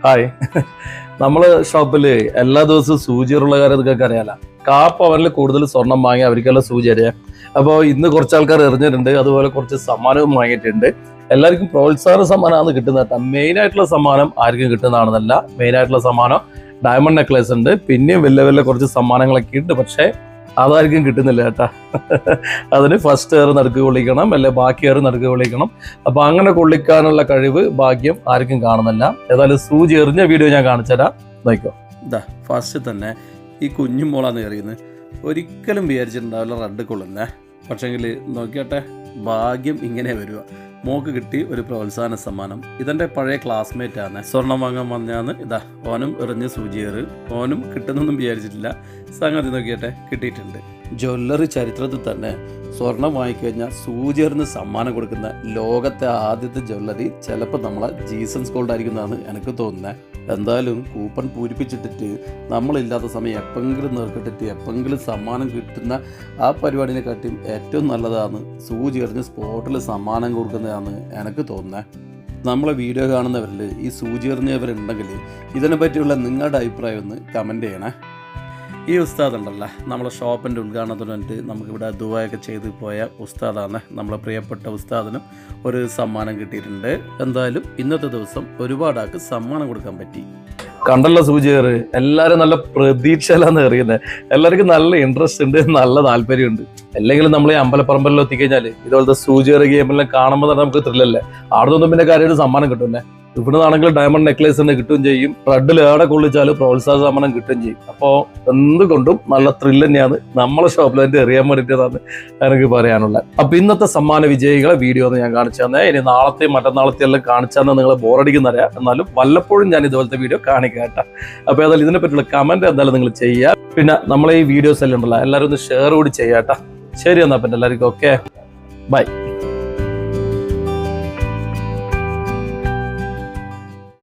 Hi. നമ്മള് ഷോപ്പില് എല്ലാ ദിവസവും സൂചിയുള്ള കാര്യം നിങ്ങൾക്ക് അറിയാലോ. അവരിൽ കൂടുതൽ സ്വർണം വാങ്ങി അവർക്കെല്ലാം സൂചി അറിയാം. അപ്പോൾ ഇന്ന് കുറച്ച് ആൾക്കാർ എറിഞ്ഞിട്ടുണ്ട്, അതുപോലെ കുറച്ച് സമ്മാനവും വാങ്ങിയിട്ടുണ്ട്. എല്ലാവർക്കും പ്രോത്സാഹന സമ്മാനമാണ് കിട്ടുന്നത്. മെയിൻ ആയിട്ടുള്ള സമ്മാനം ആർക്കും കിട്ടുന്നതാണെന്നല്ല. മെയിൻ ആയിട്ടുള്ള സമ്മാനം ഡയമണ്ട് നെക്ലേസ് ഉണ്ട്, പിന്നെയും വലിയ വലിയ കുറച്ച് സമ്മാനങ്ങളൊക്കെ ഉണ്ട്. പക്ഷേ അതായിരിക്കും കിട്ടുന്നില്ല കേട്ടാ. അതിന് ഫസ്റ്റ് എയർ നടുക്ക് കൊള്ളിക്കണം, അല്ലെ ബാക്കി എയർ നടുക്ക് കൊള്ളിക്കണം. അപ്പൊ അങ്ങനെ കൊള്ളിക്കാനുള്ള കഴിവ് ഭാഗ്യം ആർക്കും കാണുന്നില്ല. ഏതായാലും സൂചി എറിഞ്ഞ വീഡിയോ ഞാൻ കാണിച്ചുതരാം, നോക്കോ. ഇതാ ഫസ്റ്റ് തന്നെ ഈ കുഞ്ഞു മോളാന്ന് എറിയുന്നത്. ഒരിക്കലും വിചാരിച്ചിട്ടുണ്ടാവില്ല റെഡ് കൊള്ളുന്നേ. പക്ഷെങ്കിൽ നോക്കിയാട്ടെ, ഭാഗ്യം ഇങ്ങനെ വരിക. മോക്ക് കിട്ടി ഒരു പ്രോത്സാഹന സമ്മാനം. ഇതെൻ്റെ പഴയ ക്ലാസ്മേറ്റ് ആണ്, സ്വർണം വാങ്ങാൻ വന്നാന്ന്. ഇതാ ഓനും എറിഞ്ഞ് സൂചിയേറ്. ഓനും കിട്ടുന്നൊന്നും വിചാരിച്ചിട്ടില്ല. സംഗതി നോക്കിയാട്ടെ, കിട്ടിയിട്ടുണ്ട്. ജ്വല്ലറി ചരിത്രത്തിൽ തന്നെ സ്വർണം വാങ്ങിക്കഴിഞ്ഞാൽ സൂചി എറിഞ്ഞ് സമ്മാനം കൊടുക്കുന്ന ലോകത്തെ ആദ്യത്തെ ജ്വല്ലറി ചിലപ്പോൾ നമ്മളെ ജീസസ് ഗോൾഡ് ആയിരിക്കുന്നതാണ് എനിക്ക് തോന്നുന്നത്. എന്തായാലും കൂപ്പൺ പൂരിപ്പിച്ചിട്ടിട്ട് നമ്മളില്ലാത്ത സമയം എപ്പെങ്കിലും നേർക്കിട്ടിട്ട് എപ്പെങ്കിലും സമ്മാനം കിട്ടുന്ന ആ പരിപാടിനെക്കാട്ടിയും ഏറ്റവും നല്ലതാണ് സൂചി എറിഞ്ഞ് സ്പോട്ടിൽ സമ്മാനം കൊടുക്കുന്നതാണ് എനിക്ക് തോന്നുന്നത്. നമ്മളെ വീഡിയോ കാണുന്നവരിൽ ഈ സൂചി എറിഞ്ഞവരുണ്ടെങ്കിൽ ഇതിനെ പറ്റിയുള്ള നിങ്ങളുടെ അഭിപ്രായം ഒന്ന് കമൻറ്റ് ചെയ്യണേ. ഈ ഉസ്താദ് ഉണ്ടല്ലോ, നമ്മളെ ഷോപ്പിൻ്റെ ഉദ്ഘാടനത്തിന് വേണ്ടിയിട്ട് നമുക്കിവിടെ ദുആയൊക്കെ ചെയ്ത് പോയ ഉസ്താദാണ്. നമ്മളെ പ്രിയപ്പെട്ട ഉസ്താദിനും ഒരു സമ്മാനം കിട്ടിയിട്ടുണ്ട്. എന്തായാലും ഇന്നത്തെ ദിവസം ഒരുപാട് ആൾക്ക് സമ്മാനം കൊടുക്കാൻ പറ്റി. കണ്ടല്ലോ സൂചിയേറ്, എല്ലാവരും നല്ല പ്രതീക്ഷയിലാണ് എറിയുന്നത്. എല്ലാവർക്കും നല്ല ഇൻട്രസ്റ്റ് ഉണ്ട്, നല്ല താല്പര്യമുണ്ട്. അല്ലെങ്കിലും നമ്മൾ ഈ അമ്പലപ്പറമ്പെല്ലാം എത്തിക്കഴിഞ്ഞാൽ ഇതുപോലത്തെ സൂചിയേറ് ഗെയിമെല്ലാം കാണുമ്പോൾ തന്നെ നമുക്ക് ത്രില്ലല്ലേ. അവിടെ നിന്നും പിന്നെ കാര്യമായിട്ട് സമ്മാനം കിട്ടുമല്ലേ. ഇവിടുന്നാണെങ്കിൽ ഡയമണ്ട് നെക്ലേസ് തന്നെ കിട്ടുകയും ചെയ്യും, റെഡിൽ ഏടെ കൊള്ളിച്ചാൽ പ്രോത്സാഹന സമ്മാനം കിട്ടുകയും ചെയ്യും. അപ്പോൾ എന്തുകൊണ്ടും നല്ല ത്രില്ല് തന്നെയാണ്. നമ്മളെ ഷോപ്പിൽ എൻ്റെ എറിയാൻ വേണ്ടിയിട്ടാണ് എനിക്ക് പറയാനുള്ളത്. അപ്പോൾ ഇന്നത്തെ സമ്മാന വിജയികളെ വീഡിയോ ഒന്ന് ഞാൻ കാണിച്ചു തന്നെ. ഇനി നാളത്തെയും മറ്റന്നാളത്തെയും എല്ലാം കാണിച്ചാൽ നിങ്ങൾ ബോറടിക്കുന്നറിയാം. എന്നാലും വല്ലപ്പോഴും ഞാൻ ഇതുപോലത്തെ വീഡിയോ കാണിക്കാം കേട്ടോ. അപ്പോൾ ഏതായാലും ഇതിനെ പറ്റിയുള്ള കമൻറ്റ് എന്തായാലും നിങ്ങൾ ചെയ്യുക. പിന്നെ നമ്മളെ ഈ വീഡിയോസ് എല്ലാം ഉണ്ടല്ലോ, എല്ലാവരും ഒന്ന് ഷെയർ കൂടി ചെയ്യാം കേട്ടോ. ശരി എന്നാൽ പിന്നെ എല്ലാവർക്കും ഓക്കെ, ബൈ.